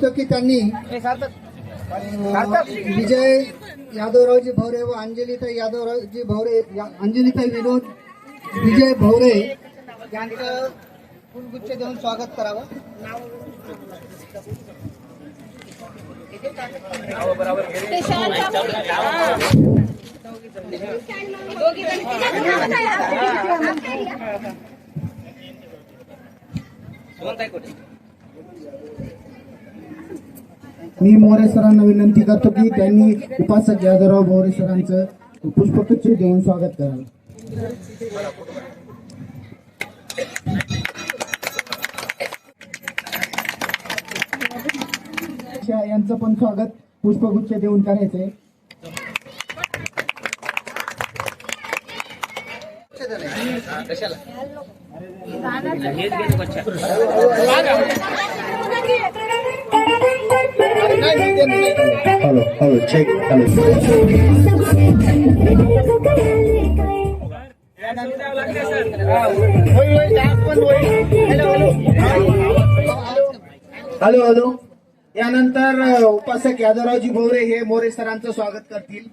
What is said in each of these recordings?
करतो की त्यांनी विजय यादवरावजी भवरे व अंजलीताई यादवरावजी भवरे अंजलीताई विनोद विजय भवरे यांचं फुलगुच्छ देऊन स्वागत करावं. मी मोरे सरांना विनंती करतो की त्यांनी उपासक यादवराव मोरे सरांचं पुष्पगुच्छ देऊन स्वागत करावं. यांचं पण स्वागत पुष्पगुच्छ देऊन करायचंय. Hello check hello. यानंतर उपासक यादवरावजी भोवरे हे मोरे सरांचं स्वागत करतील.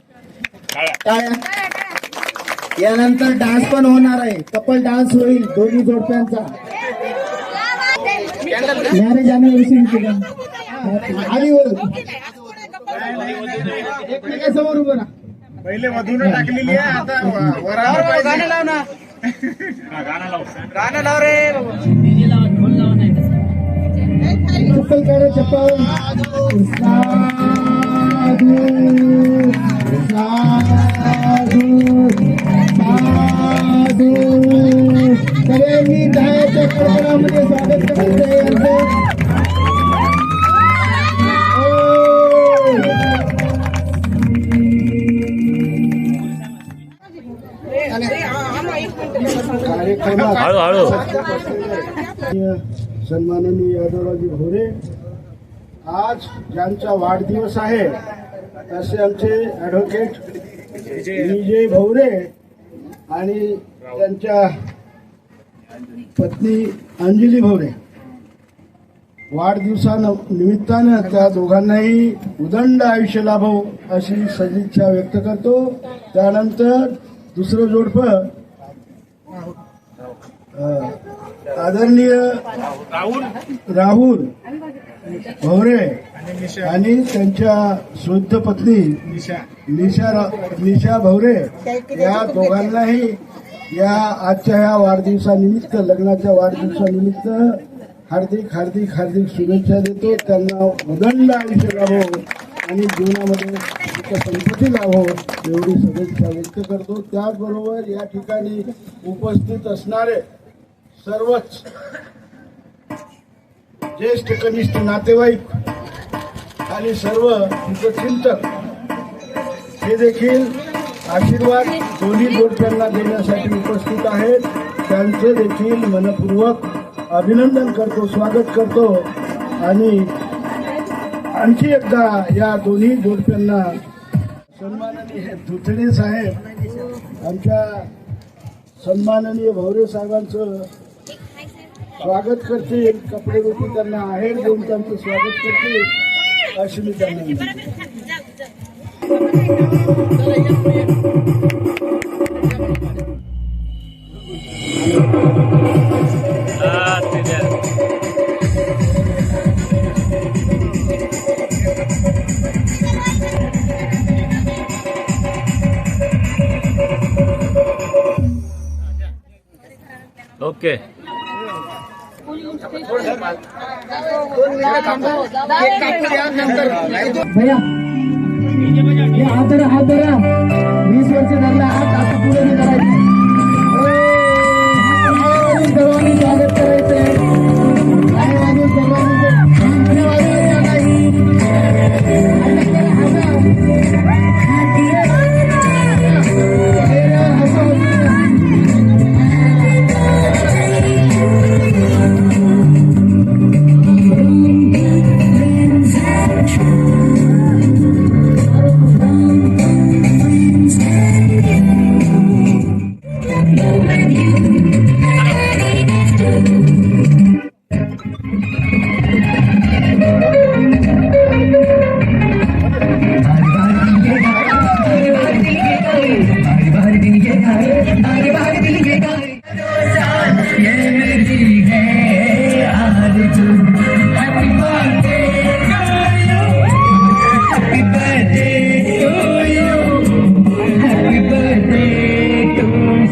टाळ्या. यानंतर डान्स पण होणार आहे. कपल डान्स होईल दोन्ही जोडप्यांचा. मॅरेज अॅनिव्हर्सरी आधी एकमेकांसमोर उभं राहा. पहिले मधून टाकलेली आहे, आता वरावर गाणं लाव ना. गाणं लाव रे. चप्पल काढा. चप्पल. साधू साधू साधू. सगळ्यांनी दहाच्या कडकडामध्ये स्वागत करायचं यांचं. सन्माननीय यादवरावजी भोरे, आज ज्यांचा वाढदिवस आहे असे आमचे ॲडव्होकेट विजय भोवरे आणि त्यांच्या पत्नी अंजली भोवरे, वाढदिवसानिमित्तानं त्या दोघांनाही उदंड आयुष्य लाभो अशी सदिच्छा व्यक्त करतो. त्यानंतर दुसरं जोडपं आदरणीय राहुल भोवरे आणि त्यांच्या शुद्ध पत्नी निशा भोवरे, या दोघांनाही या आजच्या या वाढदिवसानिमित्त, लग्नाच्या वाढदिवसानिमित्त हार्दिक हार्दिक हार्दिक शुभेच्छा देतो. त्यांना उदंड आयुष्य लाभो आणि जीवनामध्ये संपत्ती लाभो एवढी शुभेच्छा व्यक्त करतो. त्याचबरोबर या ठिकाणी उपस्थित असणारे सर्वच ज्येष्ठ कनिष्ठ नातेवाईक आणि सर्व चिंतक हे देखील आशीर्वाद दोन्ही जोडप्यांना देण्यासाठी उपस्थित आहेत. त्यांचे देखील मनपूर्वक अभिनंदन करतो, स्वागत करतो आणि आणखी एकदा या दोन्ही जोडप्यांना सन्माननीय धुतडे साहेब आमच्या सन्माननीय भोवरे साहेबांचं स्वागत करतील. कपडे देखील त्यांना आहेर देऊन त्यांचं स्वागत करतील अशी मी त्यांना ओके. भैया हात धरा 20 वर्ष धरला हात आता पुढे नाही करायचं. सर्वांनी स्वागत करायचंय. बारी बारी दिल के गाए ये मेरी है आरज़ू happy birthday happy birthday to you happy birthday to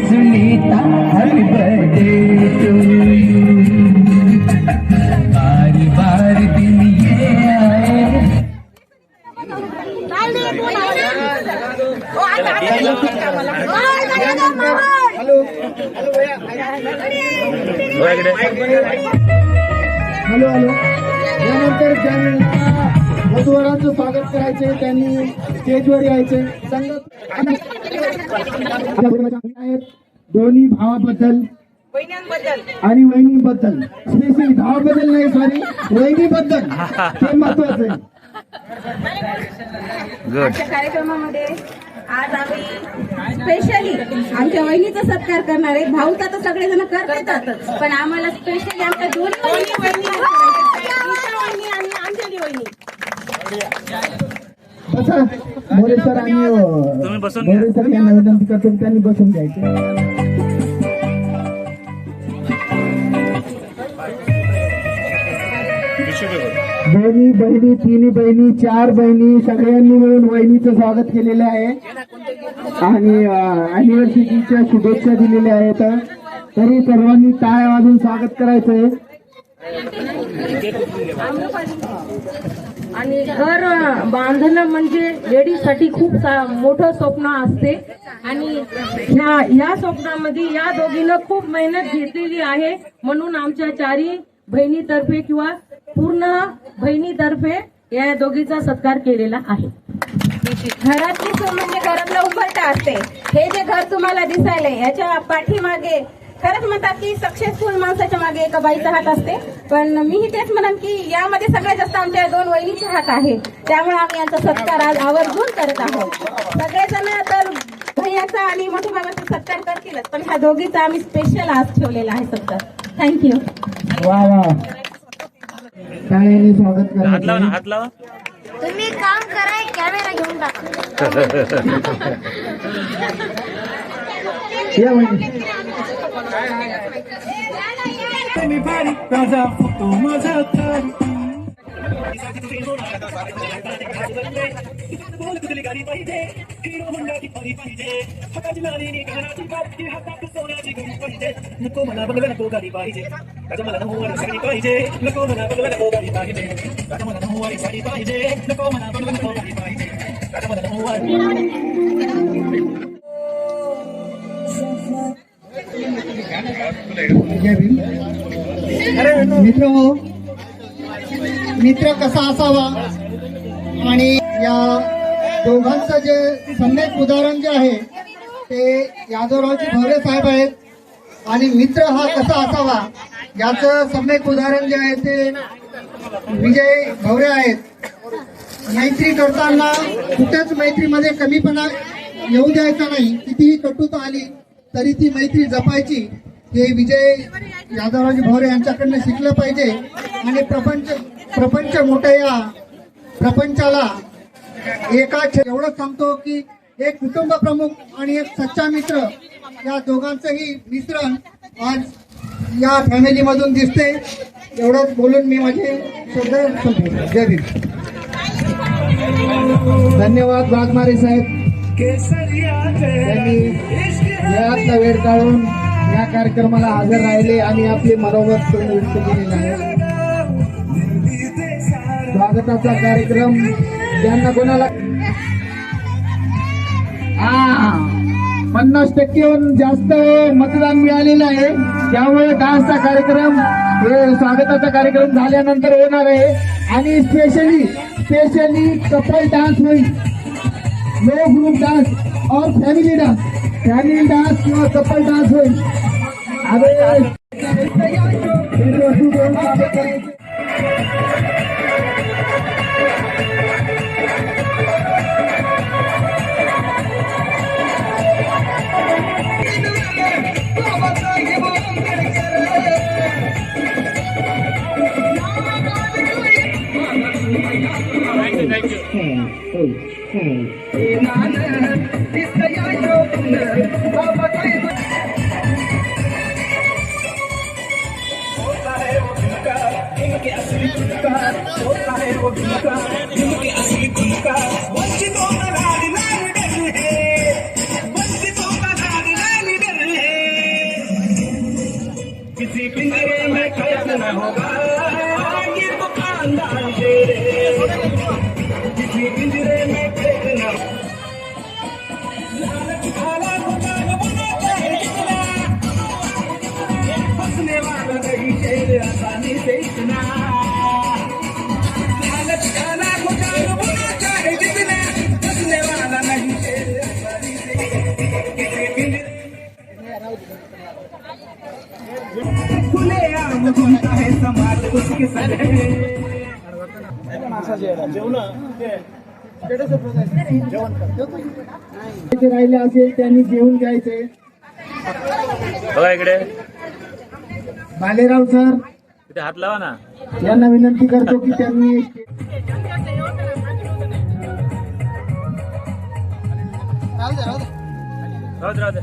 Sunita happy birthday to you बारी बारी दिन ये आए हॅलो हॅलो यानंतर ज्यांनी वधूवरांचं स्वागत करायचे त्यांनी स्टेजवर यायचे आहेत दोन्ही भावाबद्दल आणि वहिनीबद्दल स्पेशली भावाबद्दल नाही सॉरी वहिनीबद्दल हे महत्वाचं आहे. आजच्या कार्यक्रमामध्ये आज आम्ही स्पेशली आमच्या वहिनीचा सत्कार करणार आहे. भाऊ तर सगळेजण करतातच, पण आम्हाला स्पेशली आमच्या दोन्ही वहिनी आणि अंजली वहिनी. बसा मोरे सर आणि तुम्ही बसून घ्या. मोरे सर यांना विनंती करतो की त्यांनी बसून घ्यायचे. दोन्ही बहिणी तिन्ही बहिणी चार बहिणी सगळ्यांनी मिळून वहिनीचं स्वागत केलेलं आहे आणि अॅनिव्हर्सरीच्या शुभेच्छा दिलेल्या आहेत. तरी सर्वांनी टाळ्या वाजून स्वागत करायचंय. आणि घर बांधणं म्हणजे लेडीजसाठी खूप मोठं स्वप्न असते आणि या स्वप्नामध्ये या दोघीनं खूप मेहनत घेतलेली आहे. म्हणून आमच्या चारी बहिणीतर्फे किंवा पूर्ण बहिणीतर्फे या दोघीचा सत्कार केलेला आहे. घरातली सून म्हणजे घरातला उंबरठा असते. हे जे घर तुम्हाला दिसायलंय याच्या पाठीमागे खरंच म्हणतात की सक्सेसफुल माणसाच्या मागे एका बाईचा हात असते, पण मीही तेच म्हणेन की यामध्ये सगळ्यात जास्त आमच्या दोन वहिनीचे हात आहे. त्यामुळे आम्ही यांचा सत्कार आज आवर्जून करत आहोत. सगळेजण तर भैयाचा आणि मोठ्या बाबाचा सत्कार करतीलच, पण ह्या दोघीचा आम्ही स्पेशल आज ठेवलेला आहे सत्कार. थँक्यू. वा वा टाळ्याने स्वागत हात लावा ना, करा. हात लावा. तुम्ही काम करा कॅमेरा घेऊन टाका. या वहिनी. नको मला बघला नको गाडी पाहिजे राजा मला नऊवारी साडी पाहिजे नको मला बघला नको गाडी पाहिजे राजा मला नऊवारी साडी पाहिजे नको मला बघला नको गाडी पाहिजे राजा मला नऊवारी. मित्र कसा असावा आणि या दोघांचं जे सम्यक उदाहरण जे आहे ते यादवरावजी भोरे साहेब आहेत. आणि मित्र हा कसा असावा याचं सम्यक उदाहरण जे आहे ते विजय भोरे आहेत. मैत्री करताना कुठेच मैत्रीमध्ये कमीपणा येऊ द्यायचा नाही. कितीही कटुता आली तरी ती मैत्री जपायची हे विजय यादवरावजी भोरे यांच्याकडनं शिकलं पाहिजे. आणि प्रपंच मोठ्या या प्रपंचाला एकाच एवढं सांगतो की एक कुटुंब प्रमुख आणि एक सच्चा मित्र या दोघांचंही मिश्रण आज या फॅमिलीमधून दिसते. एवढंच बोलून मी माझे शब्द संपवतो. जय भीम. धन्यवाद वाघमारे साहेब त्यांनी वेळातला वेळ काढून या कार्यक्रमाला हजर राहिले आणि आपले मनोगत व्यक्त केलेले आहे. स्वागताचा कार्यक्रम ज्यांना कोणाला 50%हून जास्त मतदान मिळालेलं आहे. त्यामुळे डान्सचा कार्यक्रम स्वागताचा कार्यक्रम झाल्यानंतर होणार आहे आणि स्पेशली कपल डान्स होईल. नो ग्रुप डान्स और फॅमिली डान्स किंवा कपल डान्स होईल. Thank you. गुलकार होता है वो गुलकार जिनके असली गुलकार वंचितों का लाल लाल डर है वंचितों का लाल लाल डर है किसी पिंजरे में कैद न होगा ये तो खानदान शेर है किसी पिंजरे में कैद न होगा लालच खाला गुलाम बना चाहे जितना बसने वाला नहीं शेर आसानी से इतना लालच खाला गुलाम बना चाहे जितना बसने वाला नहीं शेर आसानी से किसी पिंजरे खुले आम घूमता है समाज उसके संग है जे राहिले असेल त्यांनी जेवून घ्यायचे. बघा इकडे भालेराव सर इथे हात लावा ना. यांना विनंती करतो की त्यांनी राहू दे.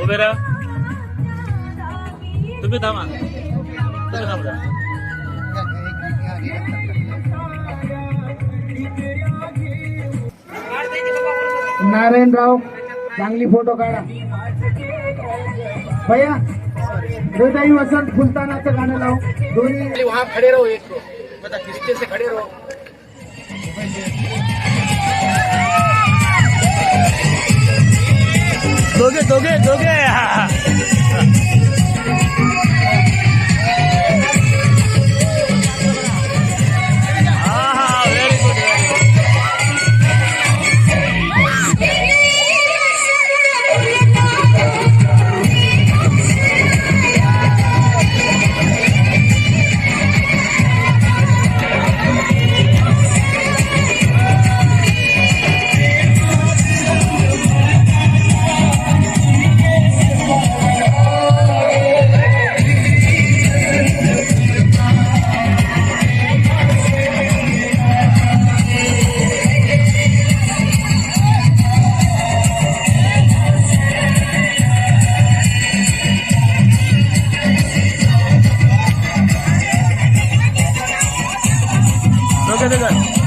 उभे राहा तुम्ही थांबा नारायणराव चांगली फोटो काढा. भैया हृदय वसंत फुलतानाचं गाणं लाव. दोन्ही वहाँ खड़े रहो, एक मतलब किस्ते से खड़े रहो. दोघे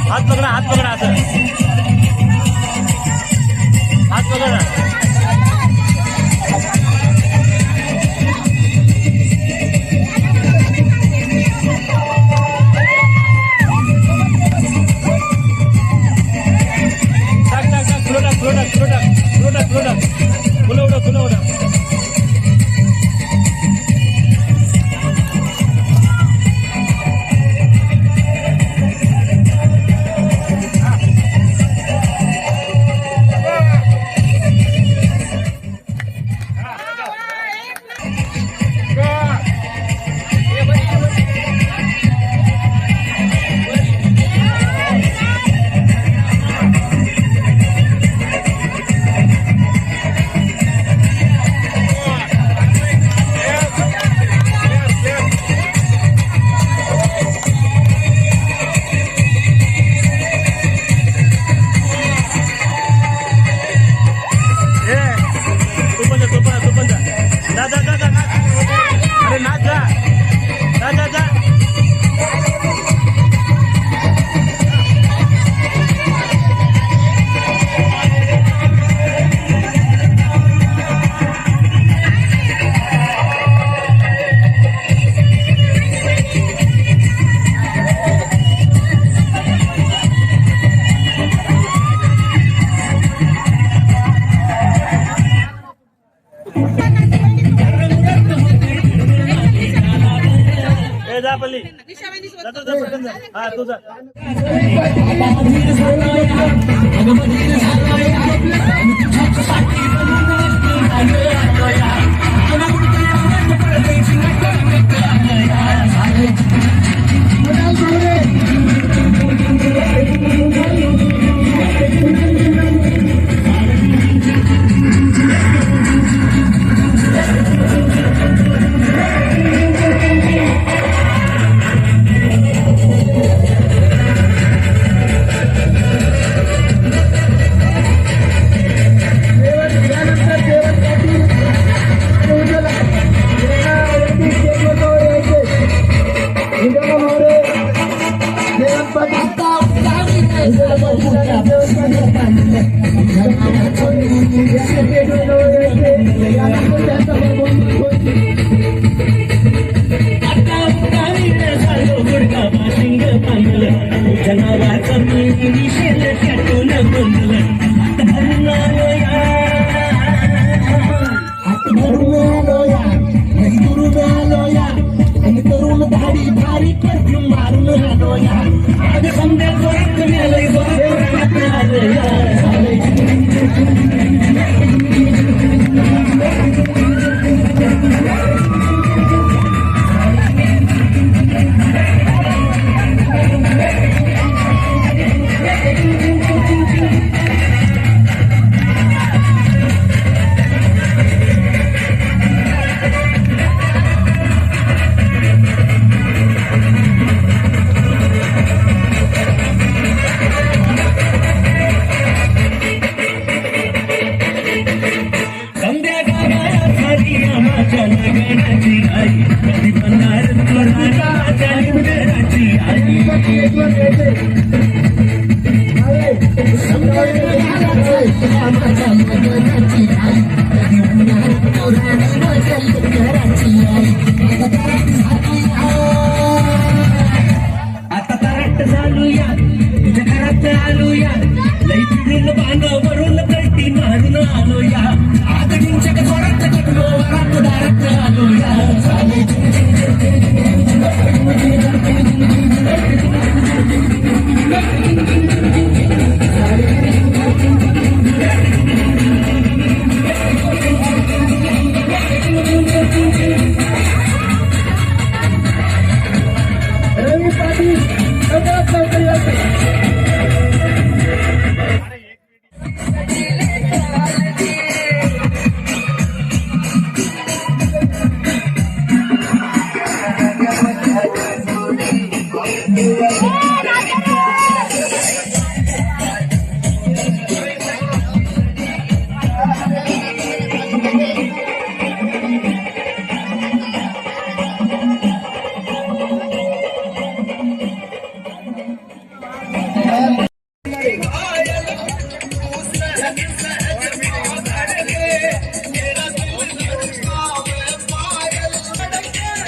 हात पकडा असं हात पकडा. फुलं उडा. पल्ली हा तुझा जनावाचं मी दिशेल त्यातून बंधलं तरुण धाडी भारी परफ्यूम मारून आलोया आज समजा जोरात मिळालंय आता तराट चालूया तुझ्या घरात आलूया लई फिरून बांधावरून कल्टी मारून आलोया आज तुमच्या जोरात टिकलो वरात दारात आलोया रवी पाटील सगळ्यात लवकर यायचं.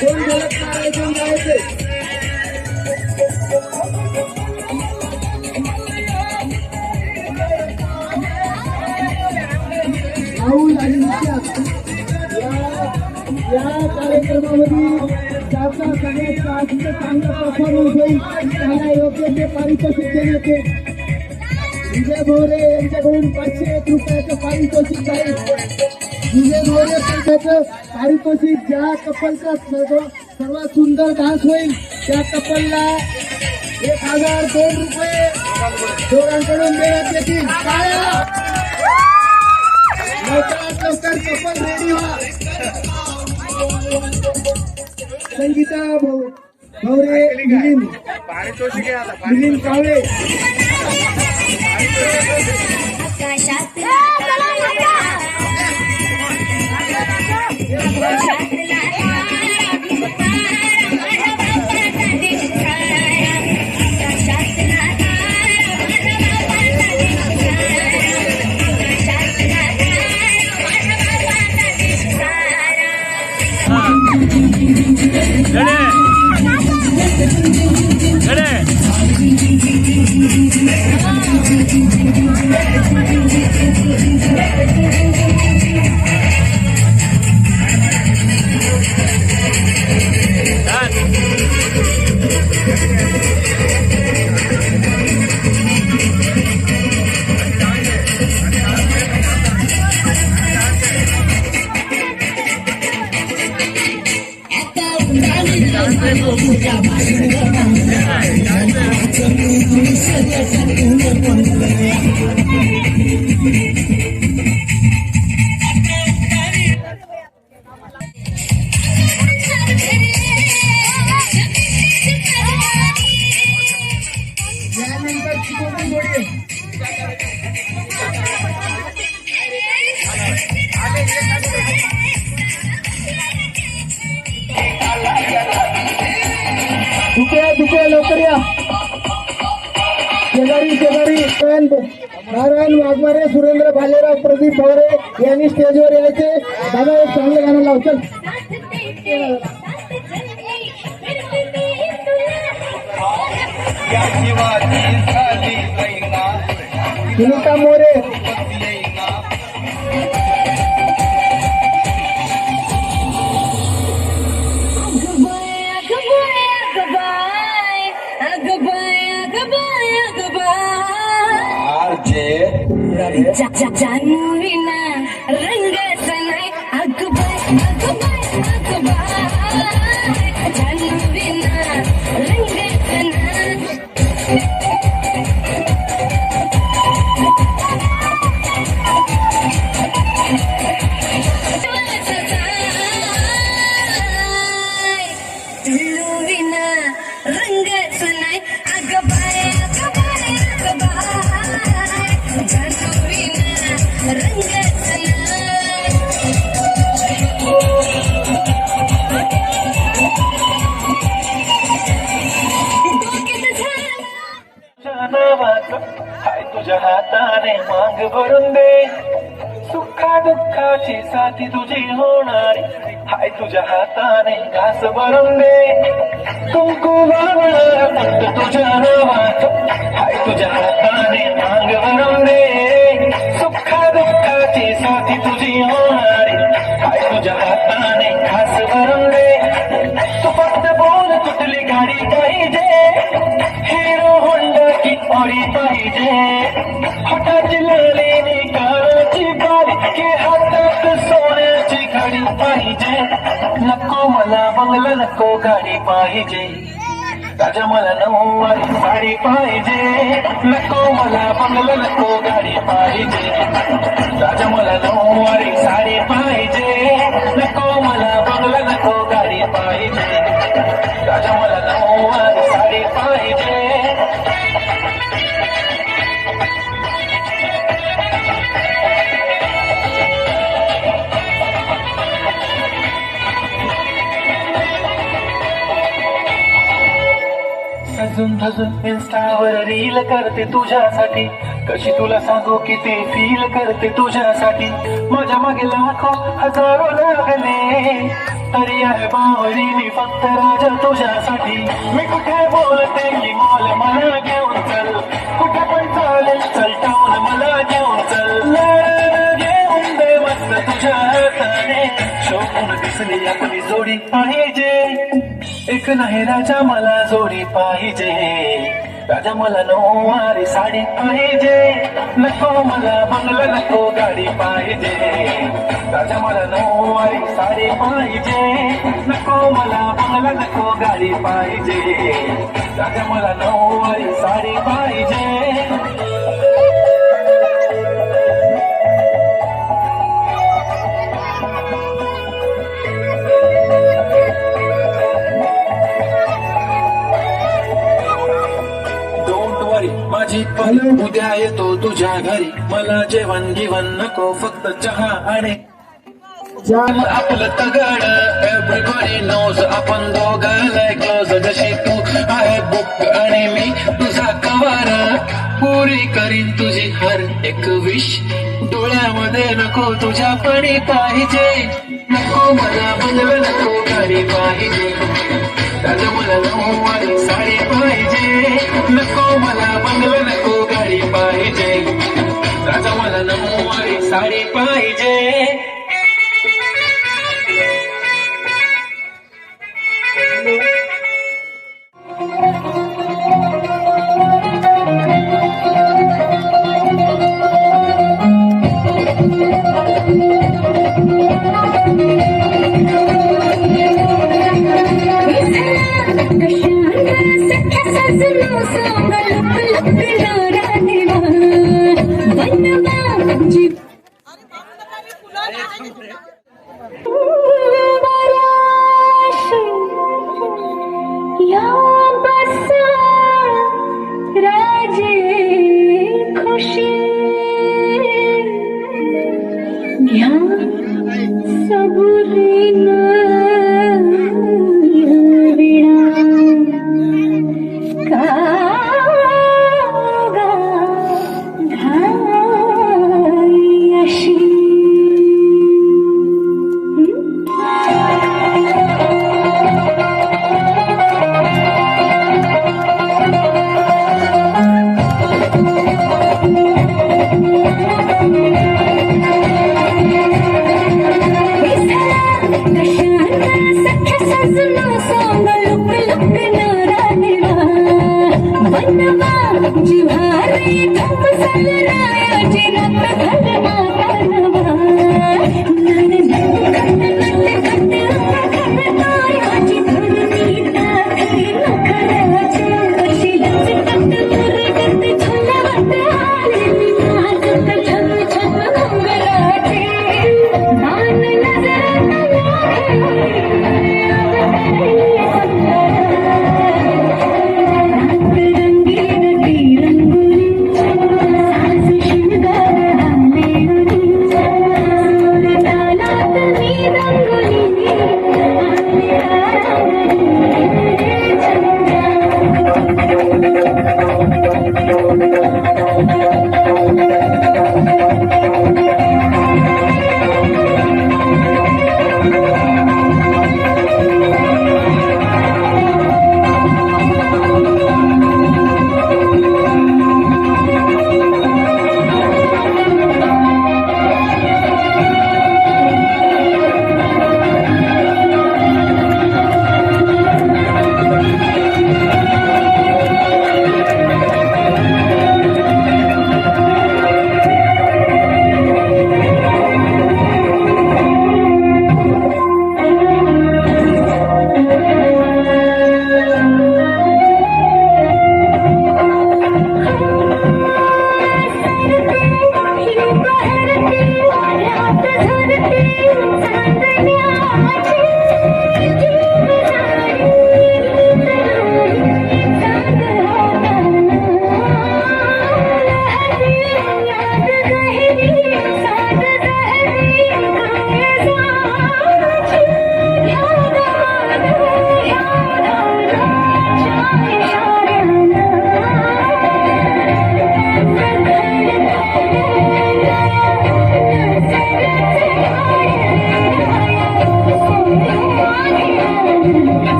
कोण बोलत नाही, कोण जायचे. राहुल आणि नित्या या कार्यक्रमामध्ये ज्याचा सगळ्यात जास्त चांगला परफॉर्मन्स होईल त्याला योग्य ते पारितोषिक देण्यात येईल. विजय भोरे यांच्याकडून 501 रुपयाचं पारितोषिक आहे. विजय भोरे संघाचं पारितोषिक ज्या कपलचा सर्वात सुंदर डान्स होईल त्या कपलला 1002 रुपये दोघांकडून देण्यात येतील. लवकरात लवकर कपल रेडी व्हा. संगीता भोरे मिलिंद कावळे दुसऱ्या लवकर या. शेजारी नारायण वाघमारे, सुरेंद्र भालेराव, प्रदीप भवरे यांनी स्टेजवर यायचे. दादा एक चांगलं गाणं लावतं. सुनीता मोरे, जानवीना रंगाच नाही अगबाय अगबाय अगबाय जानवीना रंगाच विना रंगाच नाही अगबाय अगबाय अगबाय जानवीना रंगाच हाय तुझ्या हाताने मांग भरून दे, सुखा दुःखाची साथी तुझी होणारी. हाय तुझ्या हाताने घास भरून दे, कुंकू वाहणार फक्त तुझ्या नावात. हाय तुझ्या हाताने मांग भरून दे, सुखा दुःखाची साथी तुझी होणारी. हाय तुझ्या हाताने घास भरून दे, तू फक्त बोल कुठली गाडी पाहिजे, हिरो होंडा की ऑडी पाहिजे, हाताची लालेली कानाची बारी, की हातात सोन्याची घडी पाहिजे. नको मला बंगला, नको गाडी पाहिजे, राजा मला नऊवारी साडी पाहिजे. नको मला बंगला, नको गाडी पाहिजे, राजा मला नऊवारी साडी पाहिजे. नको मला बंगला, नको गाडी पाहिजे, राजा मला नऊवारी साडी पाहिजे. सजून धजून इन्स्टावर रील करते तुझ्यासाठी, कशी तुला सांगू किती फील करते तुझ्यासाठी. माझ्या मागे लाखो हजारो लागले, तरी आहे बावरी मी फक्त राजा तुझ्यासाठी. मी कुठे बोलते की मॉल मला घेऊन चल, कुठे पण चालेल चल टाऊन मला घेऊन चल. घेऊन दे मस्त तुझ्या हाताने, शोभून दिसली आपली जोडी पाहिजे. एक नाही राजा मला जोडी पाहिजे, राजा मला नऊवारी साडी पाहिजे. नको मला बंगला, नको गाडी पाहिजे, राजा मला नऊवारी साडी पाहिजे. नको मला बंगला, नको गाडी पाहिजे, राजा मला नऊवारी साडी पाहिजे. माझी पल उद्या येतो तुझ्या घरी, मला जेवण गिवण नको फक्त चहा आणि आपलं तगड. एव्हरीबडी नोज आपण दोघांना क्लोज, जशी तू आहे बुक आणि मी तुझा कवर. पुरी करीन तुझी हर एक विश, डोळ्यामध्ये नको तुझ्या पाणी पाहिजे. नको मला बंगला, नको गाडी पाहिजे, राजा मला नऊवारी साडी पाहिजे. नको मला बंगला, नको गाडी पाहिजे, राजा मला नऊवारी साडी पाहिजे. का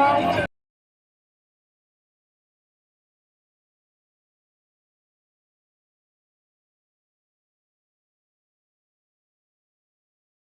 धन्यवाद.